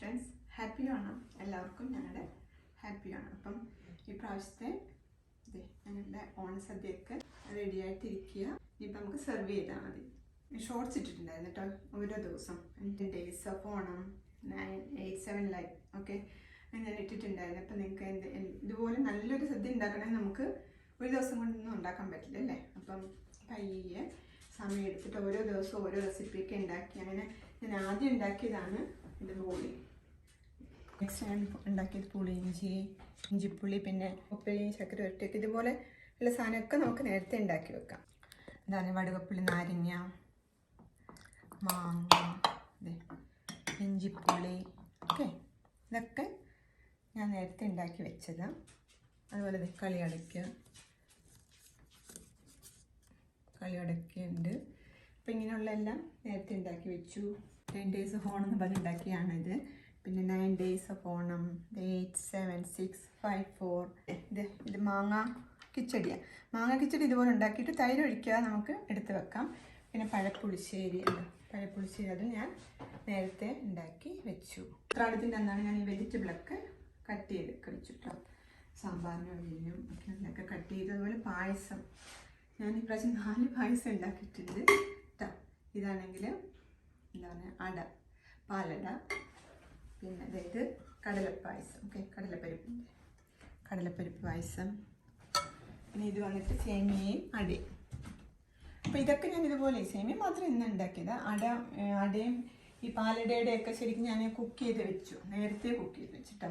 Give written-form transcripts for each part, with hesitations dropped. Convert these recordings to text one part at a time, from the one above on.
Friends, happy Onam എല്ലാവർക്കും. ഞങ്ങളുടെ happy Onam. അപ്പം ഈ പ്രാവശ്യത്തെ ഞങ്ങളുടെ ഓണസദ്യയൊക്കെ റെഡി ആയിട്ടിരിക്കുക. ഇപ്പം നമുക്ക് സെർവ് ചെയ്താൽ മതി. ഷോർട്സ് ഇട്ടിട്ടുണ്ടായിരുന്നു കേട്ടോ, ഓരോ ദിവസം 10 days of Onam 9, 8, 7 like okay ഞാൻ ഇട്ടിട്ടുണ്ടായിരുന്നു. അപ്പം നിങ്ങൾക്ക് ഇതുപോലെ നല്ലൊരു സദ്യ ഉണ്ടാക്കണമെങ്കിൽ നമുക്ക് ഒരു ദിവസം കൊണ്ടൊന്നും ഉണ്ടാക്കാൻ പറ്റില്ല അല്ലേ. അപ്പം പയ്യെ സമയം എടുത്തിട്ട് ഓരോ ദിവസവും ഓരോ റെസിപ്പിയൊക്കെ ഉണ്ടാക്കി. അങ്ങനെ ഞാൻ ആദ്യം ഉണ്ടാക്കിയതാണ് ഇത് ബോളി. നെക്സ്റ്റ് ഞാൻ ഉണ്ടാക്കിയത് പുളിയിഞ്ചി, ഇഞ്ചിപ്പുളി, പിന്നെ ഉപ്പേരി, ചക്കര വരട്ടിയൊക്കെ ഇതുപോലെ ഉള്ള സാധനമൊക്കെ നമുക്ക് നേരത്തെ ഉണ്ടാക്കി വെക്കാം. എന്താണ് വടുകപ്പുളി, നാരങ്ങ, മാങ്ങ, ഇഞ്ചിപ്പുളി ഓക്കെ ഇതൊക്കെ ഞാൻ നേരത്തെ ഉണ്ടാക്കി വെച്ചതാണ്. അതുപോലെ കളിയടക്കുണ്ട്. അപ്പം ഇങ്ങനെയുള്ള എല്ലാം നേരത്തെ ഉണ്ടാക്കി വെച്ചു. 10 days ഓഫ് ഓണം എന്ന് പറഞ്ഞ് ഉണ്ടാക്കിയാണിത്. പിന്നെ 9 days ഓഫ് ഓണം, 8, 7, 6, 5, 4. ഇത് മാങ്ങ കിച്ചടിയാണ്. മാങ്ങ കിച്ചടി ഇതുപോലെ ഉണ്ടാക്കിയിട്ട് തൈര് ഒഴിക്കാതെ നമുക്ക് എടുത്ത് വെക്കാം. പിന്നെ പഴപ്പുളിശ്ശേരി അത് ഞാൻ നേരത്തെ ഉണ്ടാക്കി വെച്ചു. ഉത്രാടത്തിൻ്റെ അന്നാണ് ഞാൻ ഈ വെജിറ്റബിളൊക്കെ കട്ട് ചെയ്തൊക്കെ വെച്ചിട്ടോ. സാമ്പാറിനും അവിയലിനും ഒക്കെ കട്ട് ചെയ്ത്. അതുപോലെ പായസം ഞാൻ ഇപ്രാവശ്യം 4 പായസം ഉണ്ടാക്കിയിട്ടുണ്ട് കേട്ടോ. ഇതാണെങ്കിൽ എന്താ പറയുക, പാലട, പിന്നെ അതായത് കടലപ്പായസം ഓക്കെ, കടലപ്പരിപ്പ് പായസം. പിന്നെ ഇത് വന്നിട്ട് സേമിയയും അടയും. അപ്പോൾ ഇതൊക്കെ ഞാൻ ഇതുപോലെ സേമിയ മാത്രം ഇന്ന് ഉണ്ടാക്കിയത്. അടയും ഈ പാലടയുടെയൊക്കെ ശരിക്കും ഞാൻ കുക്ക് ചെയ്ത് വെച്ചു, നേരത്തെ കുക്ക് ചെയ്ത് വെച്ചിട്ടോ.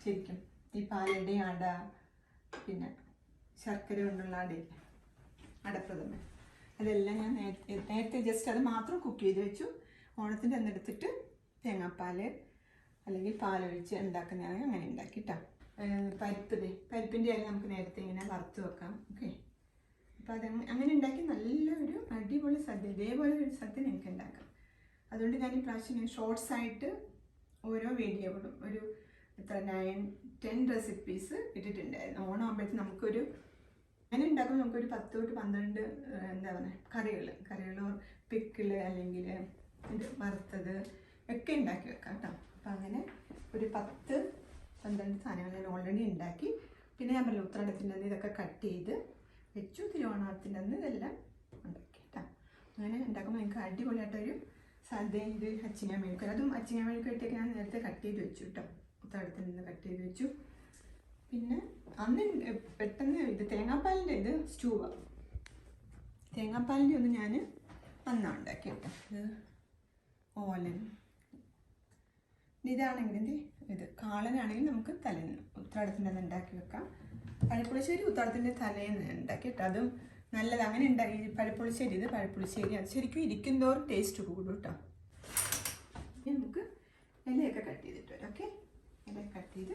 ശരിക്കും ഈ പാലടയും അട, പിന്നെ ശർക്കര കൊണ്ടുള്ള അടപ്രഥമൻ, അതെല്ലാം ഞാൻ നേരത്തെ ജസ്റ്റ് അത് മാത്രം കുക്ക് ചെയ്ത് വെച്ചു. ഓണത്തിൻ്റെ അന്നെടുത്തിട്ട് തേങ്ങാപ്പാൽ അല്ലെങ്കിൽ പാലൊഴിച്ച് ഉണ്ടാക്കുന്നതാണെങ്കിൽ അങ്ങനെ ഉണ്ടാക്കിട്ടോ. പരിപ്പിൻ്റെ ആയാലും നമുക്ക് നേരത്തെ ഇങ്ങനെ വറുത്ത് വെക്കാം ഓക്കെ. അപ്പോൾ അങ്ങനെ ഉണ്ടാക്കി നല്ലൊരു അടിപൊളി സദ്യ, ഇതേപോലെ ഒരു സദ്യ നിങ്ങൾക്ക് ഉണ്ടാക്കാം. അതുകൊണ്ട് ഞാൻ ഈ പ്രാവശ്യം ഷോർട്സ് ആയിട്ട് ഓരോ വീഡിയോകളും ഒരു 9, 10 റെസിപ്പീസ് ഇട്ടിട്ടുണ്ടായിരുന്നു. ഓണം ആകുമ്പോഴത്തേക്ക് നമുക്കൊരു അങ്ങനെ ഉണ്ടാക്കുമ്പോൾ നമുക്കൊരു 10 തൊട്ട് 12 എന്താ പറയുക കറികളോ പിക്കിള് അല്ലെങ്കിൽ ഇത് വറുത്തത് ഒക്കെ ഉണ്ടാക്കി വെക്കാം കേട്ടോ. അപ്പം അങ്ങനെ ഒരു 10-12 സാധനങ്ങൾ ഞാൻ ഓൾറെഡി ഉണ്ടാക്കി. പിന്നെ ഞാൻ പറഞ്ഞു ഉത്രാടത്തിൻ്റെ അന്ന് ഇതൊക്കെ കട്ട് ചെയ്ത് വെച്ചു. തിരുവോണത്തിൻ്റെ അന്ന് ഇതെല്ലാം ഉണ്ടാക്കി കേട്ടോ. അങ്ങനെ ഉണ്ടാക്കുമ്പോൾ നിങ്ങൾക്ക് അടിപൊളിയായിട്ടൊരു സദ്യ. ഇത് അച്ചിങ്ങ മെഴുക്ക്, അതും അച്ചിങ്ങ മെഴുക്കായിട്ടൊക്കെ ഞാൻ നേരത്തെ കട്ട് ചെയ്ത് വെച്ചു കേട്ടോ. ഉത്രാടത്തിൽ നിന്ന് കട്ട് ചെയ്ത് വെച്ചു. പിന്നെ അന്ന് പെട്ടെന്ന് ഇത് തേങ്ങാപ്പാലിൻ്റെ ഇത് സ്റ്റൂവാണ്. തേങ്ങാപ്പാലിൻ്റെ ഒന്ന് ഞാൻ അന്നാണ് ഉണ്ടാക്കി കേട്ടോ. ഇത് ഓലൻ. ഇതാണെങ്കിൽ ഇത് കാളനാണെങ്കിൽ നമുക്ക് തലേന്ന് ഉത്രാടത്തിൻ്റെ അന്ന് ഉണ്ടാക്കി വെക്കാം. പഴപ്പുളിശ്ശേരി ഉത്രാടത്തിൻ്റെ തലേന്ന് ഉണ്ടാക്കി കേട്ടോ. അതും നല്ലത്. അങ്ങനെ ഉണ്ടാക്കി പഴപ്പുളിശ്ശേരി, ഇത് പഴപ്പുളിശ്ശേരി അത് ശരിക്കും ഇരിക്കും തോറും ടേസ്റ്റ് കൂടും കേട്ടോ. നമുക്ക് ഇലയൊക്കെ കട്ട് ചെയ്തിട്ട് വരാം ഓക്കെ. ഇല കട്ട് ചെയ്ത്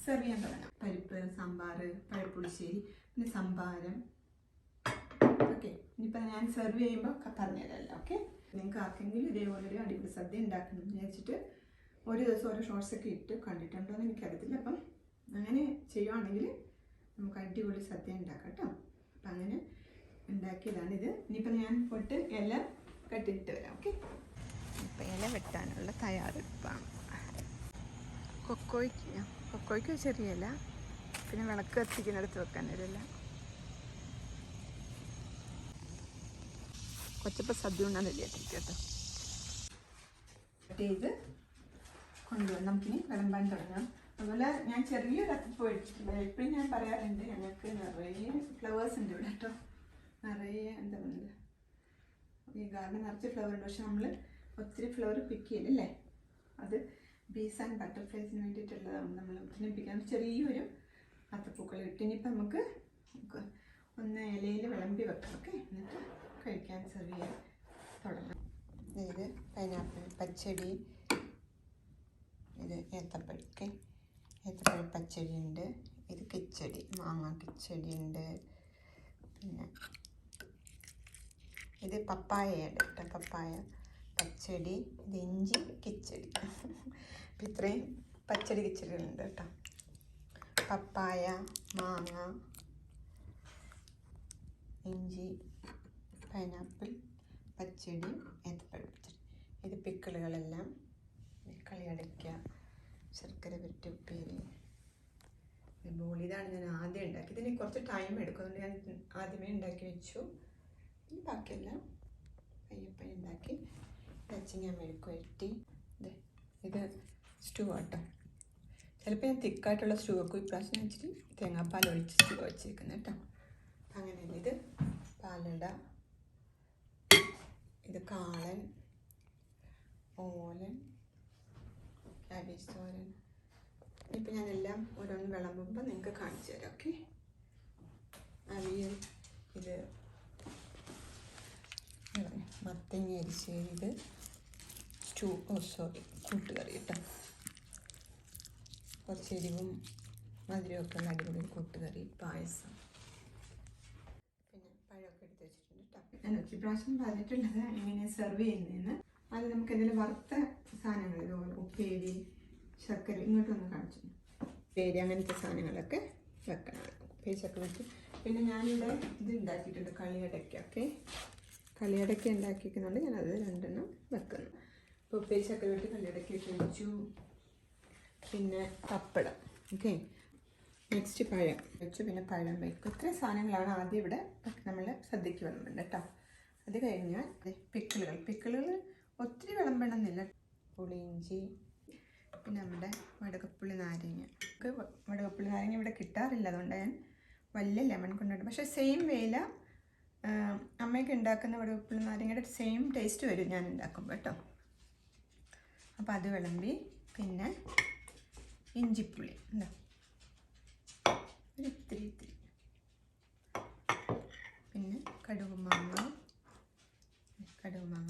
സെർവ് ചെയ്യാൻ തുടങ്ങാം. പരിപ്പ്, സാമ്പാർ, പഴപ്പുളിശ്ശേരി, പിന്നെ സംഭാരം ഓക്കെ. ഇനിയിപ്പോൾ ഞാൻ സെർവ് ചെയ്യുമ്പോൾ പറഞ്ഞുതരാമല്ലോ ഓക്കെ. നിങ്ങൾക്ക് ആർക്കെങ്കിലും ഇതേപോലെ ഒരു അടിപൊളി സദ്യ ഉണ്ടാക്കണം എന്ന് വിചാരിച്ചിട്ട് ഒരു ദിവസം ഓരോ ഷോർട്സൊക്കെ ഇട്ട് കണ്ടിട്ടുണ്ടോ എന്ന് എനിക്കറിയത്തില്ല. അപ്പം അങ്ങനെ ചെയ്യുവാണെങ്കിൽ നമുക്ക് അടിപൊളി സദ്യ ഉണ്ടാക്കാം കേട്ടോ. അപ്പം അങ്ങനെ ഉണ്ടാക്കിയതാണിത്. ഇനിയിപ്പം ഞാൻ പോയിട്ട് ഇല കട്ടിട്ട് വരാം ഓക്കെ. ഇപ്പം ഇല വെട്ടാനുള്ള തയ്യാറെടുപ്പാണ്. കൊക്കോയ്ക്ക് ചെറിയ ഇല, പിന്നെ വിളക്ക് കത്തിക്കുന്നിടത്ത് വെക്കാനൊരില്ല. കൊച്ചപ്പം സദ്യ ഉണ്ണാൻ റെഡിയാക്കിയിരിക്കും കേട്ടോ. കട്ട് ചെയ്ത് കൊണ്ടുവന്ന് നമുക്കിനി വിളമ്പാൻ തുടങ്ങാം. അതുപോലെ ഞാൻ ചെറിയൊരു അത്തിപ്പ് മേടിച്ചിട്ടുണ്ട്. എപ്പോഴും ഞാൻ പറയാറുണ്ട്, ഞങ്ങൾക്ക് നിറയെ ഫ്ലവേഴ്സ് ഉണ്ട് ഇവിടെ കേട്ടോ. നിറയെ എന്താ പറയുന്നത്, ഈ ഗാർഡൻ നിറച്ച് ഫ്ലവർ ഉണ്ട്. പക്ഷെ നമ്മൾ ഒത്തിരി ഫ്ലവർ പിക്ക് ചെയ്യില്ലല്ലേ. അത് ബീസ് ആൻഡ് ബട്ടർഫ്ലൈസിന് വേണ്ടിയിട്ടുള്ളതാണ്. നമ്മൾ ഒത്തിരി പിക്കാൻ ചെറിയൊരു അത്തപ്പൂക്കൾ ഇട്ട് ഇനിയിപ്പോൾ നമുക്ക് ഒന്ന് ഇലയിൽ വിളമ്പി വെക്കാം ഓക്കെ. എന്നിട്ട് കഴിക്കാൻ സെർവ് ചെയ്യാൻ തുടങ്ങാം. ഇത് പൈനാപ്പിൾ പച്ചടി, ഇത് ഏത്തപ്പഴം ഓക്കെ. ഏത്തപ്പഴ പച്ചടി ഉണ്ട്. ഇത് കിച്ചടി, മാങ്ങ കിച്ചടി ഉണ്ട്. പിന്നെ ഇത് പപ്പായയുണ്ട് കേട്ടോ, പപ്പായ പച്ചടി. ഇത് ഇഞ്ചി കിച്ചടി. അപ്പം ഇത്രയും പച്ചടി കിച്ചടികളുണ്ട് കേട്ടോ. പപ്പായ, മാങ്ങ, ഇഞ്ചി, പൈനാപ്പിൾ പച്ചടി, ഏത്തപ്പഴ പച്ചടി. ഇത് പിക്കിളുകളെല്ലാം കളിയടയ്ക്ക ശർക്കര വരട്ടി ഉപ്പേരി. ബോളി ഇതാണ് ഞാൻ ആദ്യം ഉണ്ടാക്കി. ഇതിന് കുറച്ച് ടൈം എടുക്കും, അതുകൊണ്ട് ഞാൻ ആദ്യമേ ഉണ്ടാക്കി വെച്ചു. ഈ ബാക്കിയെല്ലാം പയ്യപ്പയ്യ ഉണ്ടാക്കി. പച്ചങ്ങ മെഴുക്ക് വരട്ടി. ഇത് സ്റ്റൂ ആട്ടോ. ചിലപ്പോൾ ഞാൻ തിക്കായിട്ടുള്ള സ്റ്റൂ വെക്കും. ഇപ്രാവശ്യം വെച്ചിട്ട് തേങ്ങാപ്പാൽ ഒഴിച്ച് സ്റ്റൂ വെച്ചേക്കുന്നത് കേട്ടോ. അങ്ങനെ ഇത് പാലട, ഇത് കാളൻ, ഓലൻ, കാബേജ് തോരൻ. ഇപ്പം ഞാനെല്ലാം ഓരോന്ന് വിളമ്പുമ്പോൾ നിങ്ങൾക്ക് കാണിച്ചു തരാം. ഓക്കെ. അവിയൽ, ഇത് മത്തങ്ങ എരിശ്ശേരി, ഇത് സ്റ്റൂ, കൂട്ടുകറി കേട്ടോ. കുറച്ച് എരിവും മധുരമൊക്കെ ഉള്ള അടിപൊളി കൂട്ടുകറി, പായസം, പിന്നെ പഴമൊക്കെ എടുത്ത് വെച്ചിട്ടുണ്ട് കേട്ടോ. ഞാൻ പ്രാവശ്യം പറഞ്ഞിട്ടുള്ളത് എങ്ങനെ സെർവ് ചെയ്യുന്നതെന്ന്. അത് നമുക്ക് എന്തെങ്കിലും വറുത്ത സാധനങ്ങൾ, ഇതുപോലെ ഉപ്പേരി, ശർക്കര ഇങ്ങോട്ടൊന്ന് കാണിച്ചു. ഉപ്പേരി അങ്ങനത്തെ സാധനങ്ങളൊക്കെ വെക്കണം. ഉപ്പേരി ശർക്കര വെച്ച്. പിന്നെ ഞാനിവിടെ ഇത് ഉണ്ടാക്കിയിട്ടുണ്ട്, കളിയടയ്ക്ക. ഓക്കെ, കളിയടയ്ക്ക ഉണ്ടാക്കിയിരിക്കുന്നുണ്ട്. ഞാനത് 2 വെക്കുന്നു. ഇപ്പോൾ ഉപ്പേരി ശർക്കര വെച്ച് കളിയടയ്ക്കൊക്കെ വെച്ചു. പിന്നെ പപ്പടം. ഓക്കെ, നെക്സ്റ്റ് പഴം വെച്ചു. പിന്നെ പഴം വയ്ക്കും. ഇത്രയും സാധനങ്ങളാണ് ആദ്യം ഇവിടെ നമ്മൾ സദ്യക്ക് വിളമ്പുന്നത് കേട്ടോ. അത് കഴിഞ്ഞാൽ പിക്കിളുകൾ ഒത്തിരി വിളമ്പണമെന്നില്ല. പുളിയിഞ്ചി, പിന്നെ നമ്മുടെ വടകപ്പുളി നാരങ്ങ. നമുക്ക് വടകപ്പുളി നാരങ്ങ ഇവിടെ കിട്ടാറില്ല, അതുകൊണ്ട് ഞാൻ വലിയ ലെമൺ കൊണ്ടിട്ട്. പക്ഷേ സെയിം വേല അമ്മയൊക്കെ ഉണ്ടാക്കുന്ന വടകപ്പുളി നാരങ്ങയുടെ സെയിം ടേസ്റ്റ് വരും ഞാൻ ഉണ്ടാക്കുമ്പോൾ കേട്ടോ. അപ്പോൾ അത് വിളമ്പി. പിന്നെ ഇഞ്ചിപ്പുളി എന്താ ഇത്തിരി. പിന്നെ കടുക് മാങ്ങ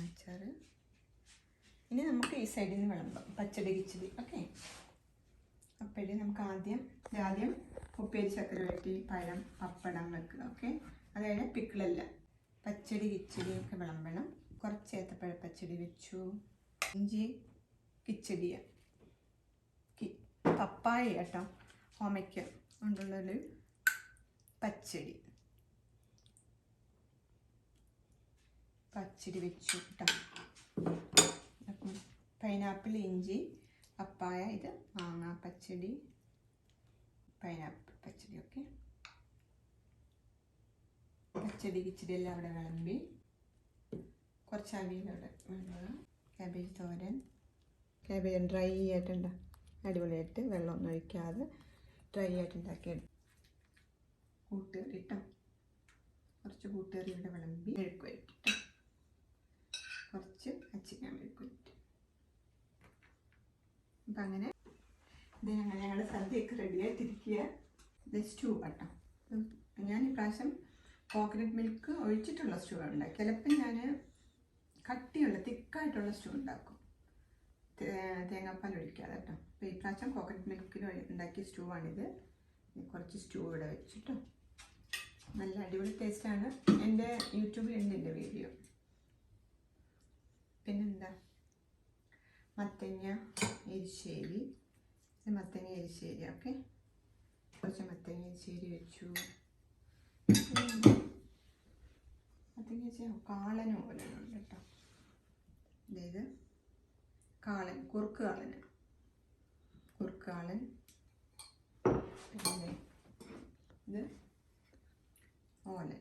അച്ചാറ്. ഇനി നമുക്ക് ഈ സൈഡിൽ നിന്ന് വിളമ്പാം, പച്ചടി കിച്ചടി. ഓക്കെ, അപ്പോഴേ നമുക്ക് ആദ്യം ഉപ്പേരി ശർക്കര വരട്ടി, പഴം, പപ്പടം വെക്കുക. ഓക്കെ, അത് കഴിഞ്ഞാൽ പിക്കിളെല്ലാം പച്ചടി കിച്ചടിയൊക്കെ വിളമ്പണം. കുറച്ച് ഏത്തപ്പഴ പച്ചടി വെച്ചു. ഇഞ്ചി കിച്ചടിയ, പപ്പായ കേട്ടോ, ഓമയ്ക്ക കൊണ്ടുള്ളൊരു പച്ചടി വെച്ചു കേട്ടോ. പൈനാപ്പിൾ, ഇഞ്ചി, പപ്പായ, ഇത് മാങ്ങ പച്ചടി, പൈനാപ്പിൾ പച്ചടി. ഓക്കെ, പച്ചടി കിച്ചടി എല്ലാം അവിടെ വിളമ്പി. കുറച്ച് അവിയൽ അവിടെ വിളമ്പുക. കാബേജ് തോരൻ, കാബേജ് ഡ്രൈ ആയിട്ടുണ്ട്, അടിപൊളിയായിട്ട് വെള്ളമൊന്നും ഒഴിക്കാതെ ഡ്രൈ ആയിട്ട് ഉണ്ടാക്കിയെടുക്കും. കൂട്ടുകറി ഇട്ടോ, കുറച്ച് കൂട്ടുകറി ഇവിടെ വിളമ്പി. മെഴുക്ക് വരട്ടിട്ടോ, കുറച്ച് അച്ചിങ്ങ മെഴുക്ക് വരട്ടി. അപ്പം അങ്ങനെ ഞങ്ങളുടെ സദ്യയൊക്കെ റെഡിയായിട്ടിരിക്കുക. ഇത് സ്റ്റൂ കേട്ടോ. ഞാൻ ഇപ്രാവശ്യം കോക്കനട്ട് മിൽക്ക് ഒഴിച്ചിട്ടുള്ള സ്റ്റൂ ഉണ്ടാക്കി. ചിലപ്പോൾ ഞാൻ കട്ടിയുള്ള തിക്കായിട്ടുള്ള സ്റ്റൂ ഉണ്ടാക്കും, തേങ്ങാപ്പാൽ ഒഴിക്കാതെ കേട്ടോ. അപ്പോൾ ഇപ്രാവശ്യം കോക്കനട്ട് മിൽക്കിൽ ഉണ്ടാക്കിയ സ്റ്റൂ ആണിത്. കുറച്ച് സ്റ്റൂ ഇവിടെ വെച്ചിട്ടോ. നല്ല അടിപൊളി ടേസ്റ്റാണ്. എൻ്റെ യൂട്യൂബിലുണ്ട് എൻ്റെ വീഡിയോ. പിന്നെന്താ, മത്തങ്ങ എരിശ്ശേരി. ഓക്കെ, കുറച്ച് മത്തങ്ങ എരിശ്ശേരി വെച്ചു. മത്തങ്ങ കാളന് പോലെയുണ്ട് കേട്ടോ. അതായത് കാളൻ, കുറുക്ക് കാളൻ. പിന്നെ ഇത് ഓലൻ,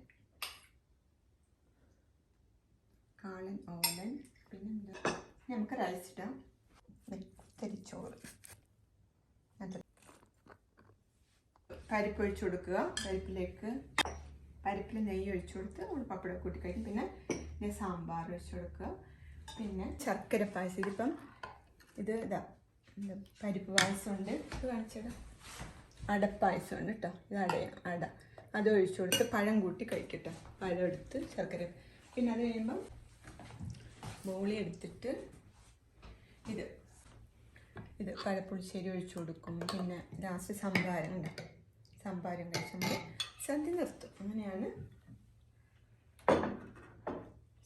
കാളൻ, ഓലൻ. പിന്നെന്താ, നമുക്ക് റൈസ് ഇടാം. തരിച്ചോറ്, പരിപ്പ് ഒഴിച്ചു കൊടുക്കുക. പരിപ്പിൽ നെയ്യ് ഒഴിച്ചു കൊടുത്ത് നമ്മൾ പപ്പടം കൂട്ടി കഴിക്കും. പിന്നെ സാമ്പാർ ഒഴിച്ചു കൊടുക്കുക. പിന്നെ ശർക്കര പായസം. ഇതിപ്പം ഇതാ പരിപ്പ് പായസമുണ്ട്. ഇത് കാണിച്ചിടാം. അടപ്പായസമുണ്ട് കേട്ടോ. ഇത് അട അത് ഒഴിച്ചു കൊടുത്ത് പഴം കൂട്ടി കഴിക്കട്ടോ. പഴം എടുത്ത് ശർക്കര. പിന്നെ അത് കഴിയുമ്പം ബോളി എടുത്തിട്ട് ഇത് പഴപ്പുളിശ്ശേരി ഒഴിച്ചു കൊടുക്കും. പിന്നെ ലാസ്റ്റ് സംഭാരം കഴിച്ചുമ്പോൾ സദ്യ നിർത്തും. അങ്ങനെയാണ്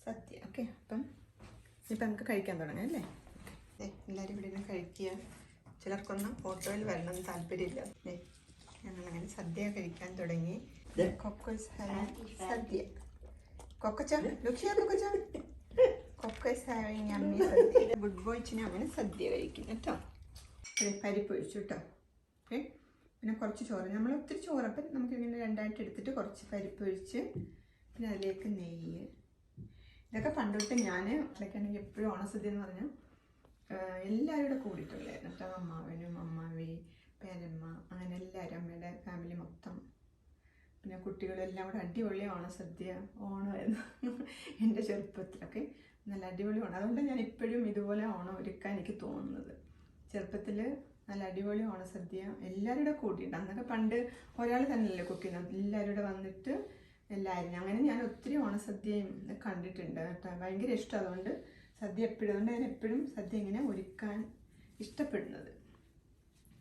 സദ്യ. ഓക്കെ, ഇപ്പം നമുക്ക് കഴിക്കാൻ തുടങ്ങാം അല്ലേ? എല്ലാവരും ഇവിടെ നിന്ന് കഴിക്കുക. ചിലർക്കൊന്നും ഫോട്ടോയിൽ വരണമെന്ന് താല്പര്യമില്ല. ഞങ്ങളങ്ങനെ സദ്യ കഴിക്കാൻ തുടങ്ങി. സദ്യ കൊക്കോസ് ഹാവിങ് അമ്മി സദ്യ. ഗുഡ് ബോയ്ച്ചിനെ അങ്ങനെ സദ്യ കഴിക്കും കേട്ടോ. പരിപ്പ് ഒഴിച്ചു കേട്ടോ. ഓക്കെ, പിന്നെ കുറച്ച് ചോറ്, നമ്മൾ ഒത്തിരി ചോറപ്പം നമുക്കിങ്ങനെ രണ്ടായിട്ട് എടുത്തിട്ട് കുറച്ച് പരിപ്പ് ഒഴിച്ച് പിന്നെ അതിലേക്ക് നെയ്യ്. ഇതൊക്കെ പണ്ടൊട്ട് ഞാൻ ഇടയ്ക്കാണെങ്കിൽ എപ്പോഴും ഓണസദ്യ എന്ന് പറഞ്ഞാൽ എല്ലാവരും കൂടെ കൂടിയിട്ടുള്ളായിരുന്നു കേട്ടോ. അമ്മാവനും അമ്മാവി പേരമ്മ അങ്ങനെ എല്ലാവരും, അമ്മയുടെ ഫാമിലി മൊത്തം, പിന്നെ കുട്ടികളെല്ലാം കൂടെ അടിപൊളി ഓണസദ്യ ഓണമായിരുന്നു എൻ്റെ ചെറുപ്പത്തിലൊക്കെ. നല്ല അടിപൊളി ഓണം. അതുകൊണ്ട് ഞാൻ ഇപ്പോഴും ഇതുപോലെ ഓണം ഒരുക്കാൻ എനിക്ക് തോന്നുന്നത്. ചെറുപ്പത്തിൽ നല്ല അടിപൊളി ഓണസദ്യ എല്ലാവരും കൂടെ കൂട്ടിയിട്ട്, അന്നൊക്കെ പണ്ട് ഒരാൾ തന്നെയല്ലേ കുക്ക് ചെയ്യുന്നത്, എല്ലാവരും കൂടെ വന്നിട്ട് എല്ലാവരും. അങ്ങനെ ഞാൻ ഒത്തിരി ഓണസദ്യയും കണ്ടിട്ടുണ്ട് കേട്ടോ. ഭയങ്കര ഇഷ്ടം. അതുകൊണ്ട് സദ്യ എപ്പോഴും, അതുകൊണ്ട് ഞാൻ എപ്പോഴും സദ്യ ഇങ്ങനെ ഒരുക്കാൻ ഇഷ്ടപ്പെടുന്നത്.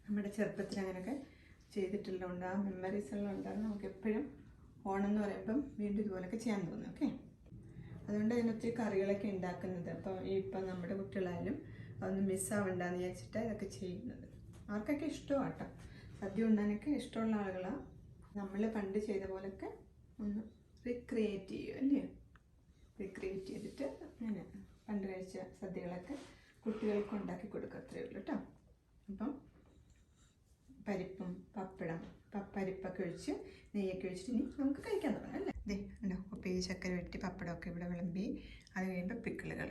നമ്മുടെ ചെറുപ്പത്തിൽ അങ്ങനെയൊക്കെ ചെയ്തിട്ടുള്ളതുകൊണ്ട് ആ മെമ്മറീസ് എല്ലാം ഉണ്ടാകും നമുക്ക് എപ്പോഴും. ഓണം എന്ന് പറയുമ്പം വീണ്ടും ഇതുപോലെയൊക്കെ ചെയ്യാൻ തോന്നും. ഓക്കെ, അതുകൊണ്ട് അതിനൊത്തിരി കറികളൊക്കെ ഉണ്ടാക്കുന്നത്. അപ്പോൾ ഇപ്പം നമ്മുടെ കുട്ടികളായാലും അതൊന്നും മിസ്സാവണ്ടെന്ന് വിചാരിച്ചിട്ട് ഇതൊക്കെ ചെയ്യുന്നത്. ആർക്കൊക്കെ ഇഷ്ടമാണ് കേട്ടോ, സദ്യ ഉണ്ടാകാനൊക്കെ ഇഷ്ടമുള്ള ആളുകളാണ്. നമ്മൾ പണ്ട് ചെയ്ത പോലൊക്കെ ഒന്ന് റീക്രിയേറ്റ് ചെയ്യും അല്ലേ. റീക്രിയേറ്റ് ചെയ്തിട്ട് അങ്ങനെ പണ്ട് കഴിച്ച സദ്യകളൊക്കെ കുട്ടികൾക്ക് ഉണ്ടാക്കി കൊടുക്കുക, അത്രയേ ഉള്ളൂ കേട്ടോ. അപ്പം പരിപ്പും പപ്പടം പരിപ്പൊക്കെ ഒഴിച്ച് നെയ്യൊക്കെ ഒഴിച്ചിട്ട് ഇനി നമുക്ക് കഴിക്കാൻ തുടങ്ങാം അല്ലേ. ഇതേ ഉണ്ടോ, ഉപ്പേരി ചക്കര വെട്ടി പപ്പടമൊക്കെ ഇവിടെ വിളമ്പി. അത് കഴിയുമ്പോൾ പിക്കിളുകൾ,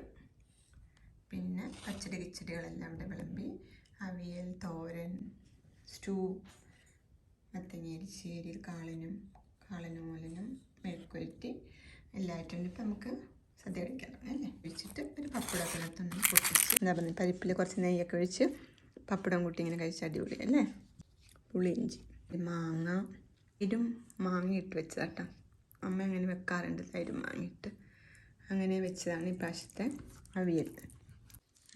പിന്നെ പച്ചടി കിച്ചടികളെല്ലാം ഇവിടെ വിളമ്പി. അവിയൽ, തോരൻ, സ്റ്റൂ, മത്തങ്ങ എരിശ്ശേരി, കാളനും മെഴുക്കുവരട്ടി എല്ലായിട്ടും. ഇപ്പം നമുക്ക് സദ്യ കഴിക്കാൻ തുടങ്ങാം അല്ലേ. ഒഴിച്ചിട്ട് ഒരു പപ്പടമൊക്കെ എടുത്തൊന്ന് പൊട്ടിച്ച് എന്താ പറയുക, പരിപ്പിൽ കുറച്ച് നെയ്യൊക്കെ ഒഴിച്ച് പപ്പടം കൂട്ടി ഇങ്ങനെ കഴിച്ച് അടിപൊളി അല്ലേ. പുളിയിഞ്ചി, മാങ്ങ, തൈരും മാങ്ങ ഇട്ട് വെച്ചതാട്ടോ. അമ്മ അങ്ങനെ വെക്കാറുണ്ട്, തൈരും മാങ്ങയിട്ട്. അങ്ങനെ വെച്ചതാണ് ഈ പ്രാവശ്യത്തെ അവിയൽ.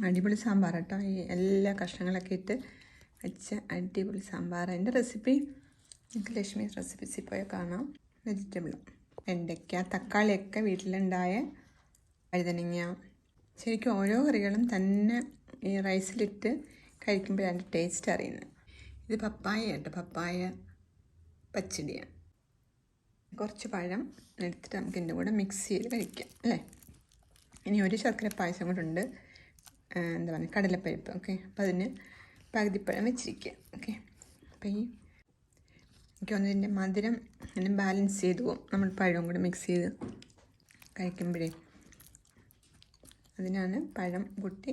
അടിപൊളി സാമ്പാർ കേട്ടോ. ഈ എല്ലാ കഷ്ണങ്ങളൊക്കെ ഇട്ട് വെച്ച അടിപൊളി സാമ്പാർ. അതിൻ്റെ റെസിപ്പി നിങ്ങൾക്ക് ലക്ഷ്മി റെസിപ്പീസിൽ പോയാൽ കാണാം. വെജിറ്റബിൾ, വെണ്ടയ്ക്ക, തക്കാളിയൊക്കെ വീട്ടിലുണ്ടായ, വഴുതനങ്ങ. ശരിക്കും ഓരോ കറികളും തന്നെ ഈ റൈസിലിട്ട് കഴിക്കുമ്പോഴാണ് ടേസ്റ്റ് അറിയുന്നത്. ഇത് പപ്പായ കേട്ടോ, പപ്പായ പച്ചടിയാണ്. കുറച്ച് പഴം എടുത്തിട്ട് നമുക്ക് ഇതിൻ്റെ കൂടെ മിക്സ് ചെയ്ത് കഴിക്കാം അല്ലേ. ഇനി ഒരു ശർക്കര പായസം കൂടെ ഉണ്ട്, എന്താ പറയുക, കടലപ്പരിപ്പ്. ഓക്കെ, അപ്പോൾ അതിന് പകുതിപ്പഴം വെച്ചിരിക്കുക. ഓക്കെ, അപ്പോൾ എനിക്ക് തോന്നുന്നു ഇതിൻ്റെ മധുരം അങ്ങനെ ബാലൻസ് ചെയ്ത് പോകും നമ്മൾ പഴവും കൂടെ മിക്സ് ചെയ്ത് കഴിക്കുമ്പോഴേ. അതിനാണ് പഴം കൂട്ടി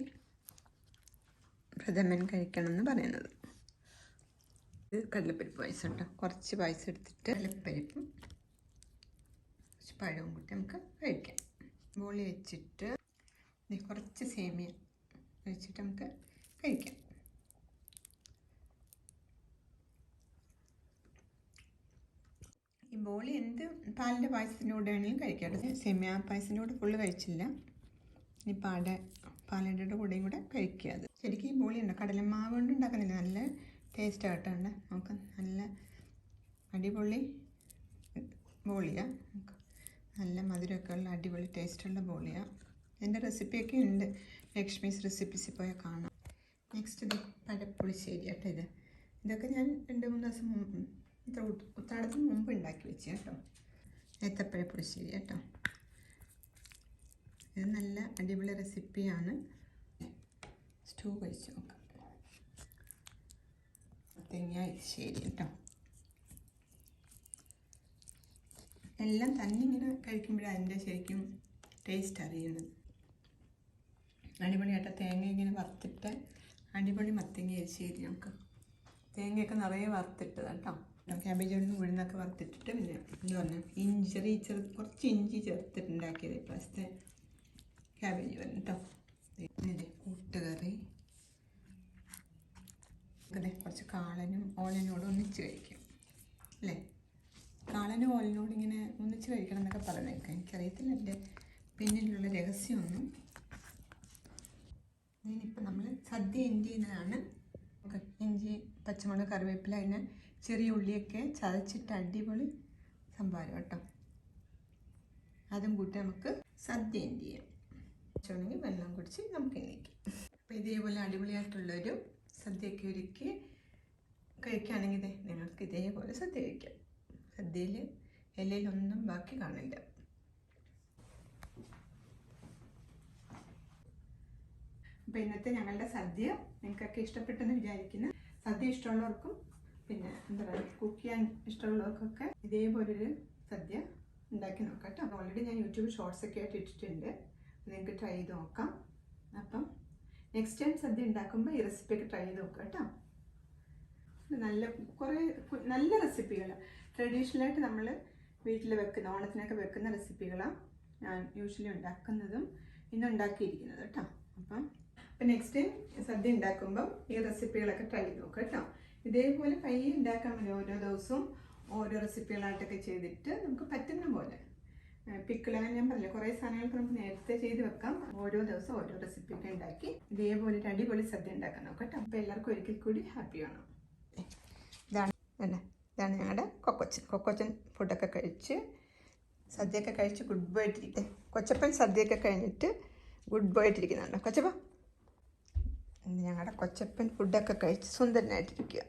പ്രഥമൻ കഴിക്കണം എന്ന് പറയുന്നത്. ഇത് കടലപ്പരിപ്പ് പായസം കേട്ടോ. കുറച്ച് പായസം എടുത്തിട്ട് കടലപ്പരിപ്പും കുറച്ച് പഴവും കൂട്ടി നമുക്ക് കഴിക്കാം. ബോളി വെച്ചിട്ട് കുറച്ച് സേമിയ വെച്ചിട്ട് നമുക്ക് കഴിക്കാം. ഈ ബോളി എന്ത് പാലിൻ്റെ പായസത്തിൻ്റെ കൂടെ വേണമെങ്കിലും കഴിക്കാം കേട്ടോ. സേമിയ പായസത്തിൻ്റെ കൂടെ ഫുള്ള് കഴിച്ചില്ല, ഇനി പാലടയുടെ കൂടെയും കൂടെ കഴിക്കുക. അത് ശരിക്കും ഈ ബോളി ഉണ്ട് കടലമാവ് കൊണ്ട് ഉണ്ടാക്കുന്നില്ല, നല്ല ടേസ്റ്റ് ആയിട്ടുണ്ട്. നമുക്ക് നല്ല അടിപൊളി ബോളിയാണ്. നമുക്ക് നല്ല മധുരമൊക്കെ ഉള്ള അടിപൊളി ടേസ്റ്റുള്ള ബോളിയാണ്. ഇതിൻ്റെ റെസിപ്പിയൊക്കെ ഉണ്ട്, ലക്ഷ്മീസ് റെസിപ്പീസിൽ പോയാൽ കാണാം. നെക്സ്റ്റ് ഇത് പഴപ്പുളിശ്ശേരി കേട്ടോ. ഇതൊക്കെ ഞാൻ 2-3 ദിവസം മുമ്പ്, ഉത്രാടത്തിന് മുമ്പ് ഉണ്ടാക്കി വെച്ച കേട്ടോ. ഏത്തപ്പഴപ്പുളിശ്ശേരി കേട്ടോ. ഇത് നല്ല അടിപൊളി റെസിപ്പിയാണ്. സ്റ്റൂ കഴിച്ച് നോക്കാം. തേങ്ങ എരിശ്ശേരി കേട്ടോ. എല്ലാം തന്നെ ഇങ്ങനെ കഴിക്കുമ്പോഴാണ് അതിൻ്റെ ശരിക്കും ടേസ്റ്റ് അറിയുന്നത്. അടിപൊളിയായിട്ട് തേങ്ങ ഇങ്ങനെ വറുത്തിട്ട് അടിപൊളി മത്തങ്ങ എരിശ്ശേരി. നമുക്ക് തേങ്ങയൊക്കെ നിറയെ വറുത്തിട്ട് കേട്ടോ. ക്യാബേജ് ഉഴുന്നൊക്കെ വറുത്തിട്ടിട്ട് പിന്നെ എന്താ പറഞ്ഞാൽ കുറച്ച് ഇഞ്ചി ചേർത്തിട്ടുണ്ടാക്കിയത് ഇപ്രാവശ്യത്തെ ക്യാബേജ് വരും കേട്ടോ. കൂട്ടുകറി, അതെ കുറച്ച് കാളനും ഓലനോടും ഒന്നിച്ച് കഴിക്കും അല്ലേ. കാളനും ഓലനോട് ഇങ്ങനെ ഒന്നിച്ച് കഴിക്കണം എന്നൊക്കെ പറഞ്ഞേക്കാം. എനിക്കറിയത്തില്ല എൻ്റെ പിന്നിലുള്ള രഹസ്യമൊന്നും. ഇനിയിപ്പോൾ നമ്മൾ സദ്യ എൻഡ് ചെയ്യുന്നതാണ്. ഇഞ്ചി, പച്ചമുളക്, കറിവേപ്പില, അതിന് ചെറിയ ഉള്ളിയൊക്കെ ചതച്ചിട്ട് അടിപൊളി സംഭാരം കേട്ടോ. അതും കൂട്ടി നമുക്ക് സദ്യ എൻഡ് ചെയ്യാം. കുറച്ചുണ്ടെങ്കിൽ വെള്ളം കുടിച്ച് നമുക്ക് എണീക്കാം. അപ്പോൾ ഇതേപോലെ അടിപൊളിയായിട്ടുള്ളൊരു സദ്യയൊക്കെ ഒരുക്കി കഴിക്കുകയാണെങ്കിൽ നിങ്ങൾക്ക് ഇതേപോലെ സദ്യ കഴിക്കാം. സദ്യയിൽ ഇലയിലൊന്നും ബാക്കി കാണില്ല. അപ്പോൾ ഇന്നത്തെ ഞങ്ങളുടെ സദ്യ നിങ്ങൾക്കൊക്കെ ഇഷ്ടപ്പെട്ടെന്ന് വിചാരിക്കുന്നു. സദ്യ ഇഷ്ടമുള്ളവർക്കും പിന്നെ എന്താ പറയുക കുക്ക് ചെയ്യാൻ ഇഷ്ടമുള്ളവർക്കൊക്കെ ഇതേപോലൊരു സദ്യ ഉണ്ടാക്കി നോക്കാം കേട്ടോ. ഓൾറെഡി ഞാൻ യൂട്യൂബ് ഷോർട്സ് ഒക്കെ ആയിട്ട് ഇട്ടിട്ടുണ്ട്, നിങ്ങൾക്ക് ട്രൈ ചെയ്ത് നോക്കാം. അപ്പം നെക്സ്റ്റ് ടൈം സദ്യ ഉണ്ടാക്കുമ്പോൾ ഈ റെസിപ്പിയൊക്കെ ട്രൈ ചെയ്ത് നോക്കാം കേട്ടോ. നല്ല റെസിപ്പികൾ ട്രഡീഷണലായിട്ട് നമ്മൾ വീട്ടിൽ വെക്കുന്ന ഓണത്തിനൊക്കെ വെക്കുന്ന റെസിപ്പികളാണ് ഞാൻ യൂഷ്വലി ഉണ്ടാക്കുന്നതും ഇന്നുണ്ടാക്കിയിരിക്കുന്നത് കേട്ടോ. അപ്പം നെക്സ്റ്റ് ടൈം സദ്യ ഉണ്ടാക്കുമ്പം ഈ റെസിപ്പികളൊക്കെ ട്രൈ ചെയ്ത് നോക്കാം കേട്ടോ. ഇതേപോലെ പയ്യെ ഉണ്ടാക്കാൻ മതി. ഓരോ ദിവസവും ഓരോ റെസിപ്പികളായിട്ടൊക്കെ ചെയ്തിട്ട് നമുക്ക് പറ്റുന്ന പോലെ പിക്കിൾ അങ്ങനെ ഞാൻ പറഞ്ഞില്ല, കുറേ സാധനങ്ങൾക്ക് നമുക്ക് നേരത്തെ ചെയ്ത് വെക്കാം. ഓരോ ദിവസം ഓരോ റെസിപ്പിയൊക്കെ ഉണ്ടാക്കി ഇതേപോലെ ഒരു അടിപൊളി സദ്യ ഉണ്ടാക്കാൻ നോക്കാം കേട്ടോ. അപ്പോൾ എല്ലാവർക്കും ഒരിക്കൽ കൂടി ഹാപ്പി ആണ്. ഇതാണ് ഞങ്ങളുടെ കൊക്കോച്ചൻ ഫുഡൊക്കെ കഴിച്ച് സദ്യയൊക്കെ കഴിച്ച് ഗുഡ് ബൈ ആയിട്ടിരിക്കുക. കൊച്ചപ്പൻ സദ്യയൊക്കെ കഴിഞ്ഞിട്ട് ഗുഡ് ബൈ ആയിട്ടിരിക്കുന്നുണ്ടോ കൊച്ചപ്പ? ഞങ്ങളുടെ കൊച്ചപ്പൻ ഫുഡൊക്കെ കഴിച്ച് സുന്ദരനായിട്ടിരിക്കുക.